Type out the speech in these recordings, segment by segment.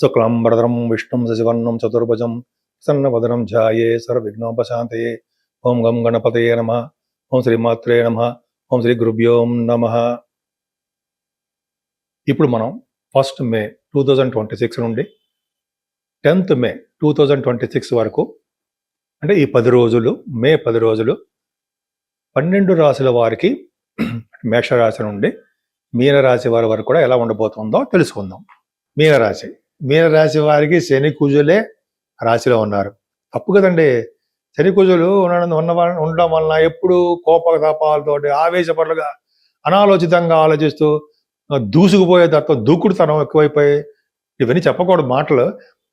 శుక్లాంబరధరం విష్ణుం శశివర్ణం చతుర్భుజం సన్నవదనం ధ్యాయే సర్వవిఘ్నోపశాంతయే. ఓం గం గణపతయే నమః. ఓం శ్రీమాత్రే నమః. ఓం శ్రీ గురుభ్యో నమః. ఇప్పుడు మనం 1st మే 2026 నుండి 10th మే 2026 వరకు, అంటే ఈ 10 రోజులు, మే 10 రోజులు 12 రాశుల వారికి మేషరాశి నుండి మీనరాశి వారి వరకు కూడా ఎలా ఉండబోతుందో తెలుసుకుందాం. మీనరాశి వారికి శని కుజులే రాశిలో ఉన్నారు. తప్పు కదండి. శని కుజులు ఉండడం వలన ఎప్పుడు కోపతాపాలతోటి ఆవేశపరులుగా అనాలోచితంగా ఆలోచిస్తూ దూసుకుపోయే తత్వం, దూకుడుతనం ఎక్కువైపోయి, ఇవన్నీ చెప్పకూడదు మాటలు,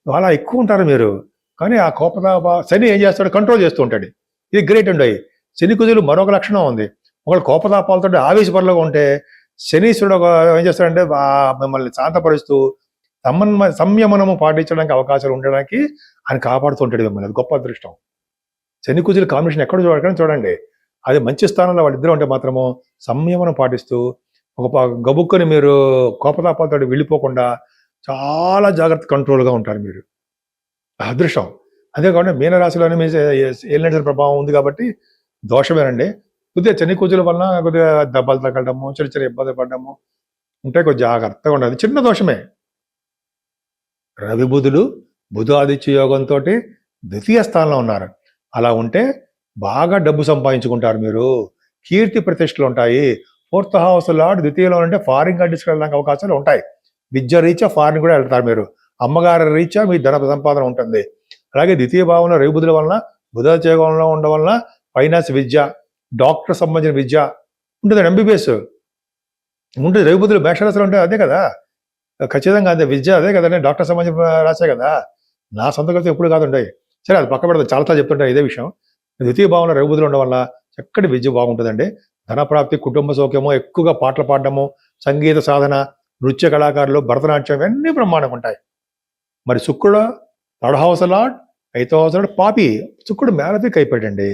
అలా ఎక్కువ ఉంటారు మీరు. కానీ ఆ కోపతాప శని ఏం చేస్తాడు, కంట్రోల్ చేస్తూ ఉంటాడు. ఇది గ్రేట్ అండి. శని కుజులు మరొక లక్షణం ఉంది. ఒకళ్ళు కోపతాపాలతో ఆవేశపరులుగా ఉంటే శనీశ్వరుడు ఏం చేస్తాడంటే మిమ్మల్ని శాంతపరుస్తూ సంయమనము పాటించడానికి అవకాశాలు ఉండడానికి ఆయన కాపాడుతుంటాడు మిమ్మల్ని. అది గొప్ప అదృష్టం. శని కుజుల కాంబినేషన్ ఎక్కడ చూడండి. అది మంచి స్థానంలో వాళ్ళిద్దరూ ఉంటే మాత్రము సంయమనం పాటిస్తూ ఒక గబుక్కుని మీరు కోపతాపాలతో వెళ్ళిపోకుండా చాలా జాగ్రత్త, కంట్రోల్గా ఉంటారు మీరు. అదృష్టం. అంతేకాకుండా మీనరాశిలోనే మీ ఏలినాటి ప్రభావం ఉంది కాబట్టి దోషమేనండి. కొద్దిగా శని కుజుల వలన కొద్దిగా దెబ్బలు తగలడము, చిన్న ఇబ్బంది పడడము ఉంటే కొద్దిగా జాగ్రత్తగా ఉండదు. చిన్న దోషమే. రవి బుధులు బుధాదిత్య యోగంతో ద్వితీయ స్థానంలో ఉన్నారు. అలా ఉంటే బాగా డబ్బు సంపాదించుకుంటారు మీరు. కీర్తి ప్రతిష్టలు ఉంటాయి. 4th హౌస్ లార్డ్ ద్వితీయంలో ఉంటే ఫారిన్ కంట్రీస్కి వెళ్ళడానికి అవకాశాలు ఉంటాయి. విద్య రీత్యా ఫారిన్ కూడా వెళ్తారు మీరు. అమ్మగారి రీత్యా మీ ధన సంపాదన ఉంటుంది. అలాగే ద్వితీయ భావంలో రవి బుధుల వలన, బుధాదిత్య యోగంలో ఉండడం వలన ఫైనాన్స్ విద్య, డాక్టర్ సంబంధించిన విద్య ఉంటుంది. ఎంబీబీఎస్ ఉంటుంది. రవి బుధులు మేషరాశిలో ఉంటే అదే కదా, ఖచ్చితంగా అదే విద్య, అదే కదండి. డాక్టర్ సంబంధించిన రాసే కదా. నా సొంత కలిసి ఎప్పుడు కాదుంటాయి. సరే, అది పక్క పెడతాను, చాలా చెప్తుంటాయి ఇదే విషయం. ద్వితీయ భావంలో రవి బుధులు ఉండడం వల్ల చక్కటి విద్య బాగుంటుందండి. ధనప్రాప్తి, కుటుంబ సౌఖ్యము, ఎక్కువగా పాటలు పాడడము, సంగీత సాధన, నృత్య కళాకారులు, భరతనాట్యం ఇవన్నీ బ్రహ్మాండంగా ఉంటాయి. మరి శుక్రుడు 3rd house lord, 5th house lord పాపి. శుక్రుడు మేనఫిక్ అయిపోయాడండి.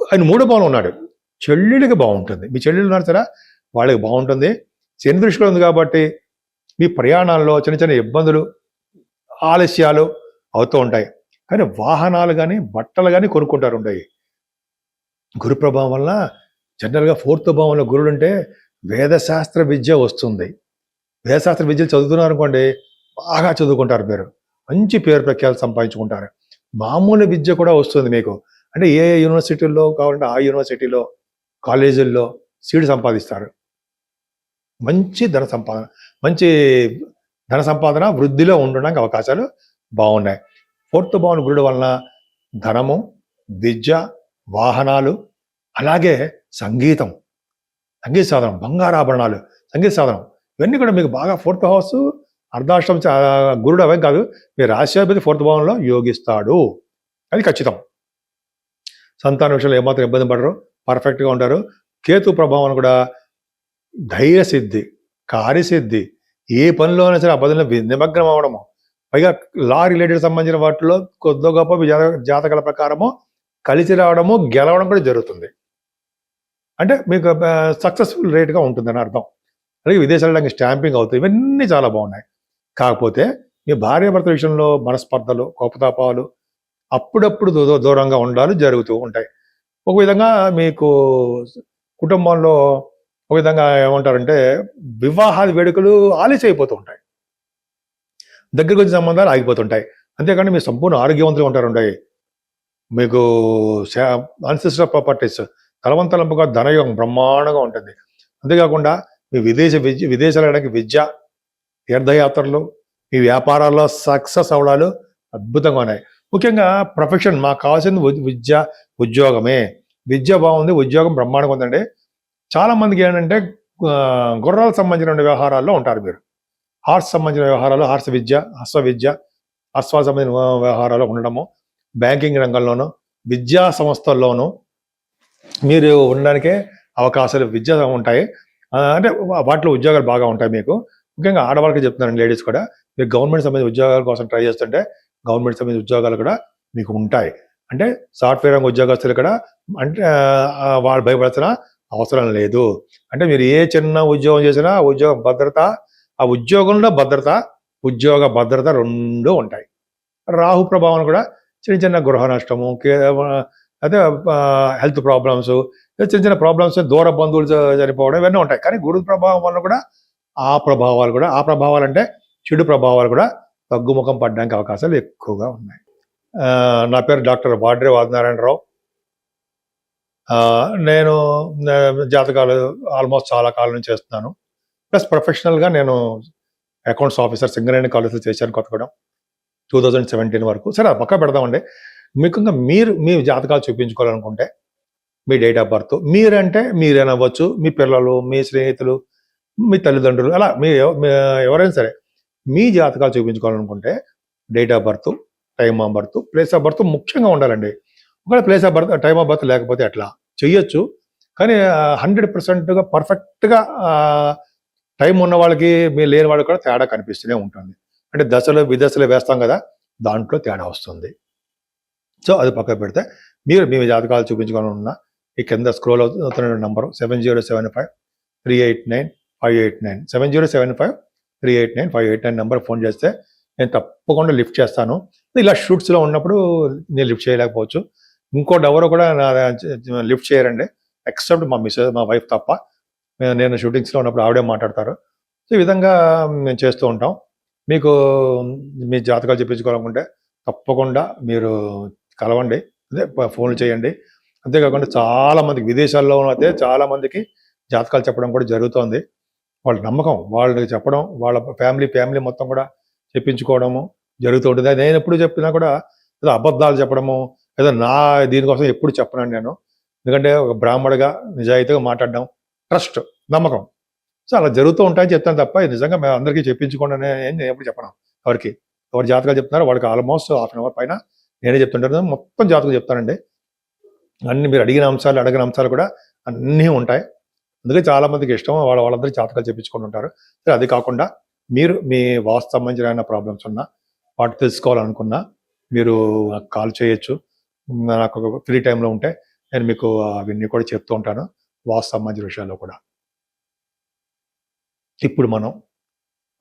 ఆయన 3వ భావంలో ఉన్నాడు. చెల్లెళ్ళకి బాగుంటుంది. మీ చెల్లెళ్ళు ఉన్నారు సరే, వాళ్ళకి బాగుంటుంది. శని దృష్టిలో ఉంది కాబట్టి మీ ప్రయాణాల్లో చిన్న ఇబ్బందులు, ఆలస్యాలు అవుతూ ఉంటాయి. కానీ వాహనాలు కానీ, బట్టలు కానీ కొనుక్కుంటారు ఉంటాయి. గురు ప్రభావం వల్ల జనరల్గా 4th భావంలో గురుడు ఉంటే వేదశాస్త్ర విద్య వస్తుంది. వేదశాస్త్ర విద్యలు చదువుతున్నారు అనుకోండి, బాగా చదువుకుంటారు మీరు. మంచి పేరు ప్రఖ్యాలు సంపాదించుకుంటారు. మామూలు విద్య కూడా వస్తుంది మీకు. అంటే ఏ యూనివర్సిటీల్లో కావాలంటే ఆ యూనివర్సిటీలో, కాలేజీల్లో సీటు సంపాదిస్తారు. మంచి ధన సంపాదన వృద్ధిలో ఉండడానికి అవకాశాలు బాగున్నాయి. 4th భావన గురుడు వలన ధనము, విద్య, వాహనాలు, అలాగే సంగీత సాధనం, బంగారాభరణాలు, సంగీత సాధనం ఇవన్నీ కూడా మీకు బాగా 4th హౌస్ అర్ధాష్టం గురుడు అవే కాదు, మీ రాశ్యాధిపతి 4th భావంలో యోగిస్తాడు. అది ఖచ్చితం. సంతాన విషయంలో ఏమాత్రం ఇబ్బంది పడరు, పర్ఫెక్ట్గా ఉంటారు. కేతు ప్రభావం కూడా ధైర్యసిద్ధి, కార్యసిద్ధి, ఏ పనిలోనైనా సరే ఆ పనిలో నిమగ్నం అవడము, పైగా లా రిలేటెడ్ సంబంధించిన వాటిలో కొద్ది గొప్ప జాతకాల ప్రకారము కలిసి రావడము, గెలవడం కూడా జరుగుతుంది. అంటే మీకు సక్సెస్ఫుల్ రేట్గా ఉంటుందని అర్థం. అలాగే విదేశాలకు స్టాంపింగ్ అవుతాయి. ఇవన్నీ చాలా బాగున్నాయి. కాకపోతే మీ భార్యాభర్త విషయంలో మనస్పర్ధలు, కోపతాపాలు అప్పుడప్పుడు దూరంగా ఉండాలి జరుగుతూ ఉంటాయి. ఒక విధంగా మీకు కుటుంబంలో ఒక విధంగా ఏమంటారంటే వివాహాది వేడుకలు ఆలస్యం అయిపోతూ ఉంటాయి. దగ్గరకు వచ్చిన సంబంధాలు ఆగిపోతుంటాయి. అంతేకాని మీరు సంపూర్ణ ఆరోగ్యవంతులుగా ఉంటారు. మీకు అన్సిస్టర్ ప్రాపర్టీస్, తలవంతలంపుగా ధనయోగం బ్రహ్మాండంగా ఉంటుంది. అంతేకాకుండా మీ విదేశాలు వెళ్ళడానికి విద్య, తీర్థయాత్రలు, మీ వ్యాపారాల్లో సక్సెస్ అవడాలు అద్భుతంగా ఉన్నాయి. ముఖ్యంగా ప్రొఫెషన్, మాకు కావాల్సింది ఉద్యోగమే. విద్య బాగుంది, ఉద్యోగం బ్రహ్మాండంగా ఉందండి. చాలా మందికి ఏంటంటే గుర్రాలకు సంబంధించిన వ్యవహారాల్లో ఉంటారు మీరు. హార్స్ సంబంధించిన వ్యవహారాలు, హార్స్ విద్య, అశ్వాల సంబంధించిన వ్యవహారాలు ఉండడము, బ్యాంకింగ్ రంగంలోనూ, విద్యా సంస్థల్లోనూ మీరు ఉండడానికే అవకాశాలు విద్య ఉంటాయి. అంటే వాటిలో ఉద్యోగాలు బాగా ఉంటాయి మీకు. ముఖ్యంగా ఆడవాళ్ళకి చెప్తున్నాను, లేడీస్ కూడా మీరు గవర్నమెంట్ సంబంధించిన ఉద్యోగాల కోసం ట్రై చేస్తుంటే గవర్నమెంట్ సంబంధించిన ఉద్యోగాలు కూడా మీకు ఉంటాయి. అంటే సాఫ్ట్వేర్ రంగ ఉద్యోగస్తులు కూడా అంటే వాళ్ళు భయపడాల్సిన అవసరం లేదు. అంటే మీరు ఏ చిన్న ఉద్యోగం చేసినా ఆ ఉద్యోగం భద్రత, ఆ ఉద్యోగంలో భద్రత, ఉద్యోగ భద్రత రెండూ ఉంటాయి. రాహు ప్రభావం కూడా చిన్న చిన్న గృహ నష్టము, అదే హెల్త్ ప్రాబ్లమ్స్, చిన్న చిన్న ప్రాబ్లమ్స్, దూర బంధువులు చనిపోవడం ఇవన్నీ ఉంటాయి. కానీ గురు ప్రభావం వల్ల కూడా ఆ ప్రభావాలు అంటే చెడు ప్రభావాలు కూడా తగ్గుముఖం పడడానికి అవకాశాలు ఎక్కువగా ఉన్నాయి. నా పేరు డాక్టర్ వాడ్రే వాదినారాయణరావు. నేను జాతకాలు ఆల్మోస్ట్ చాలా కాలం నుంచి చేస్తున్నాను. ప్లస్ ప్రొఫెషనల్గా నేను అకౌంట్స్ ఆఫీసర్ సింగరేణి కాలేజ్లో చేశాను కొత్తగూడెం 2017 వరకు. సరే అది పక్క పెడదామండి. ముఖ్యంగా మీరు మీ జాతకాలు చూపించుకోవాలనుకుంటే మీ డేట్ ఆఫ్ బర్త్, మీరంటే మీరేనవ్వచ్చు, మీ పిల్లలు, మీ స్నేహితులు, మీ తల్లిదండ్రులు, అలా మీ ఎవరైనా సరే మీ జాతకాలు చూపించుకోవాలనుకుంటే date of birth, time of birth, place of birth ముఖ్యంగా ఉండాలండి. ఒకవేళ place of birth, time of birth లేకపోతే ఎట్లా చెయ్యొచ్చు. కానీ 100%గా పర్ఫెక్ట్గా టైం ఉన్న వాళ్ళకి మీరు లేని వాళ్ళకి కూడా తేడా కనిపిస్తూనే ఉంటుంది. అంటే దశలు విదశలు వేస్తాం కదా, దాంట్లో తేడా వస్తుంది. సో అది పక్కకు పెడితే మీరు మీ జాతకాలు చూపించుకోవాలన్నా ఈ కింద స్క్రోల్ అవుతున్న నంబరు 7075389589 7075389589 నెంబర్ ఫోన్ చేస్తే నేను తప్పకుండా లిఫ్ట్ చేస్తాను. ఇలా షూట్స్లో ఉన్నప్పుడు నేను లిఫ్ట్ చేయలేకపోవచ్చు. ఇంకోటి ఎవరో కూడా లిఫ్ట్ చేయరండి, ఎక్సెప్ట్ మా వైఫ్ తప్ప. నేను షూటింగ్స్లో ఉన్నప్పుడు ఆవిడే మాట్లాడతారు. సో ఈ విధంగా మేము చేస్తూ ఉంటాం. మీకు మీ జాతకాలు చెప్పించుకోవాలనుకుంటే తప్పకుండా మీరు కలవండి, అదే ఫోన్లు చేయండి. అంతేకాకుండా చాలామందికి విదేశాల్లో అయితే చాలామందికి జాతకాలు చెప్పడం కూడా జరుగుతోంది. వాళ్ళ నమ్మకం, వాళ్ళకి చెప్పడం, వాళ్ళ ఫ్యామిలీ మొత్తం కూడా చెప్పించుకోవడము జరుగుతూ ఉంటుంది. నేను ఎప్పుడు చెప్పినా కూడా ఏదో అబద్ధాలు చెప్పడము, ఏదో దీనికోసం ఎప్పుడు చెప్పనండి నేను. ఎందుకంటే ఒక బ్రాహ్మణుడిగా నిజాయితీగా మాట్లాడడం, ట్రస్ట్, నమ్మకం, సో అలా జరుగుతూ ఉంటాయని చెప్తాను తప్ప నిజంగా మేము అందరికీ చెప్పించుకోండి నేను ఎప్పుడు చెప్పను. ఎవరి జాతకాలు చెప్తున్నారో వాళ్ళకి ఆల్మోస్ట్ హాఫ్ అన్ అవర్ పైన నేనే చెప్తుంటాను. మొత్తం జాతకం చెప్తానండి. అన్ని మీరు అడిగిన అంశాలు కూడా అన్నీ ఉంటాయి. అందుకే చాలామందికి ఇష్టం, వాళ్ళందరూ జాతకాలు చెప్పించుకొని ఉంటారు. సరే అది కాకుండా మీరు మీ వాస్తు సంబంధించిన ప్రాబ్లమ్స్ ఉన్నా, వాటి తెలుసుకోవాలనుకున్నా మీరు కాల్ చేయొచ్చు. నాకు ఒక ఫ్రీ టైంలో ఉంటే నేను మీకు అవన్నీ కూడా చెప్తూ ఉంటాను, వాస్తు సంబంధించిన విషయాల్లో కూడా. ఇప్పుడు మనం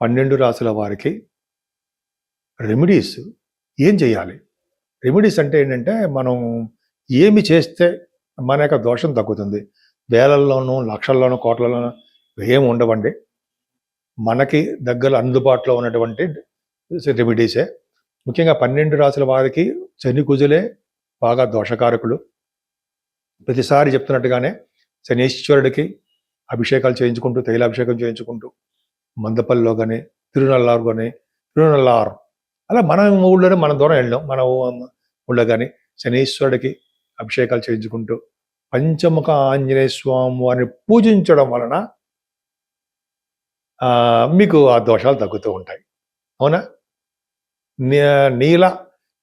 12 రాశుల వారికి రెమెడీస్ ఏం చేయాలి? రెమెడీస్ అంటే ఏంటంటే మనం ఏమి చేస్తే మన యొక్క దోషం తగ్గుతుంది. వేలల్లోనూ, లక్షల్లోనూ, కోట్లలోనూ ఏమి ఉండవండి. మనకి దగ్గర అందుబాటులో ఉన్నటువంటి రెమెడీసే. ముఖ్యంగా 12 రాశుల వారికి శని కుజులే బాగా దోషకారకులు. ప్రతిసారి చెప్తున్నట్టుగానే శనీశ్వరుడికి అభిషేకాలు చేయించుకుంటూ, తైలాభిషేకం చేయించుకుంటూ, మందపల్లిలో కానీ, తిరునల్లారు అలా మన ఊళ్ళోనే మన దూరం వెళ్ళాం. మన ఊళ్ళో కానీ శనీశ్వరుడికి అభిషేకాలు చేయించుకుంటూ పంచముఖ ఆంజనేయ స్వామి వారిని పూజించడం వలన మీకు ఆ దోషాలు తగ్గుతూ ఉంటాయి. అవునా?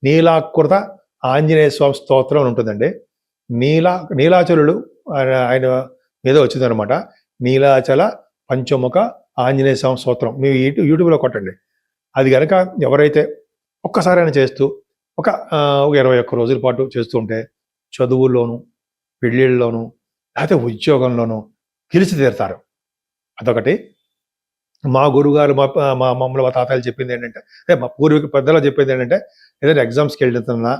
నీలాకృత ఆంజనేయ స్వామి స్తోత్రం అని ఉంటుందండి. నీలాచలుడు ఆయన మీద వచ్చిందనమాట. నీలాచల పంచముఖ ఆంజనేయ స్వామి స్తోత్రం మీరు యూట్యూబ్లో కొట్టండి. అది కనుక ఎవరైతే ఒక్కసారైనా చేస్తూ ఒక 21 రోజుల పాటు చేస్తూ ఉంటే చదువుల్లోనూ, పెళ్ళిళ్ళలోనూ, లేకపోతే ఉద్యోగంలోనూ గెలిచి తీరుతారు. అదొకటి. మా గురువుగారు మా మమ్మల్ని మా తాతయ్యలు చెప్పింది ఏంటంటే, మా పూర్వీక పెద్దలు చెప్పింది ఏంటంటే, ఏదైనా ఎగ్జామ్స్కి వెళ్తున్నా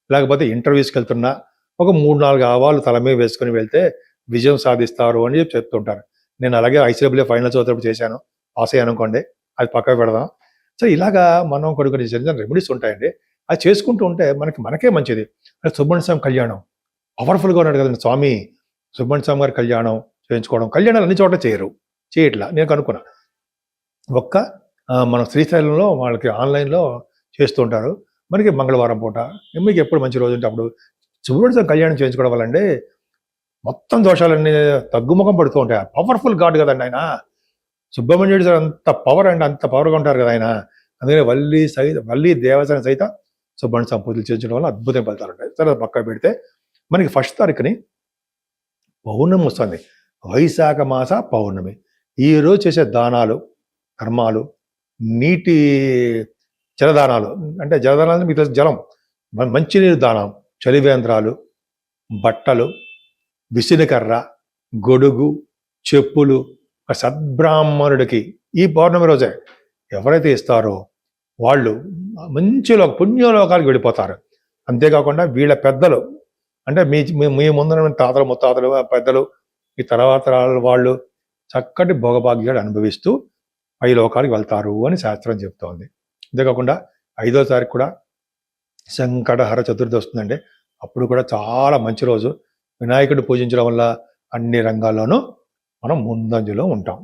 లేకపోతే ఇంటర్వ్యూస్కి వెళ్తున్నా ఒక 3-4 ఆవాలు తల మీద వేసుకొని వెళ్తే విజయం సాధిస్తారు అని చెప్తుంటారు. నేను అలాగే ICAA ఫైనల్స్ అవుతాడు చేశాను, పాస్ అయ్యాను అనుకోండి, అది పక్కకు పెడదాం. సో ఇలాగా మనం కొన్ని చిన్న రెమెడీస్ ఉంటాయండి. అది చేసుకుంటూ ఉంటే మనకే మంచిది. సుబ్రహ్మణ్య స్వామి కళ్యాణం పవర్ఫుల్గా ఉన్నాడు కదండి స్వామి. సుబ్రహ్మణ్య స్వామి గారి కళ్యాణం చేయించుకోవడం, కళ్యాణాలు అన్ని చోట్ల చేయట్లా. నేను కనుక్కున్నా, మన శ్రీశైలంలో వాళ్ళకి ఆన్లైన్లో చేస్తూ ఉంటారు. మనకి మంగళవారం పూట, మీకు ఎప్పుడు మంచి రోజు ఉంటే అప్పుడు సుబ్రహ్మణ్య స్వామి కళ్యాణం చేయించుకోవడం వల్ల అండి మొత్తం దోషాలన్నీ తగ్గుముఖం పడుతూ ఉంటాయి. పవర్ఫుల్ గాడ్ కదండి ఆయన. సుబ్రహ్మణ్యుడు సార్ అంత పవర్ అండి, అంత పవర్గా ఉంటారు కదా ఆయన. అందుకని వల్లి దేవసేన సైతం సుబ్రహ్మణ్య స్వామి పూజలు చేయించడం వల్ల అద్భుతం ఫలితాలు ఉంటాయి. సరే పక్క పెడితే మనకి 1వ తారీఖుని పౌర్ణమి వస్తుంది, వైశాఖ మాస పౌర్ణమి. ఈరోజు చేసే దానాలు, ధర్మాలు, నీటి జలదానాలు, అంటే జలదానాలు మీకు జలం, మంచినీరు దానం, చలివేంద్రాలు, బట్టలు, విసినకర్ర, గొడుగు, చెప్పులు సద్బ్రాహ్మణుడికి ఈ పౌర్ణమి రోజే ఎవరైతే ఇస్తారో వాళ్ళు మంచి పుణ్యలోకాలకు వెళ్ళిపోతారు. అంతేకాకుండా వీళ్ళ పెద్దలు అంటే మీ ముందున్న తాతలు ముత్తాతలు పెద్దలు ఈ తర్వాత వాళ్ళు చక్కటి భోగభాగ్యాలు అనుభవిస్తూ పై లోకాలకు వెళ్తారు అని శాస్త్రం చెప్తోంది. అంతేకాకుండా 5వ తారీఖు కూడా సంకటహర చతుర్థి వస్తుందండి. అప్పుడు కూడా చాలా మంచి రోజు. వినాయకుడిని పూజించడం వల్ల అన్ని రంగాల్లోనూ మనం ముందంజలో ఉంటాం.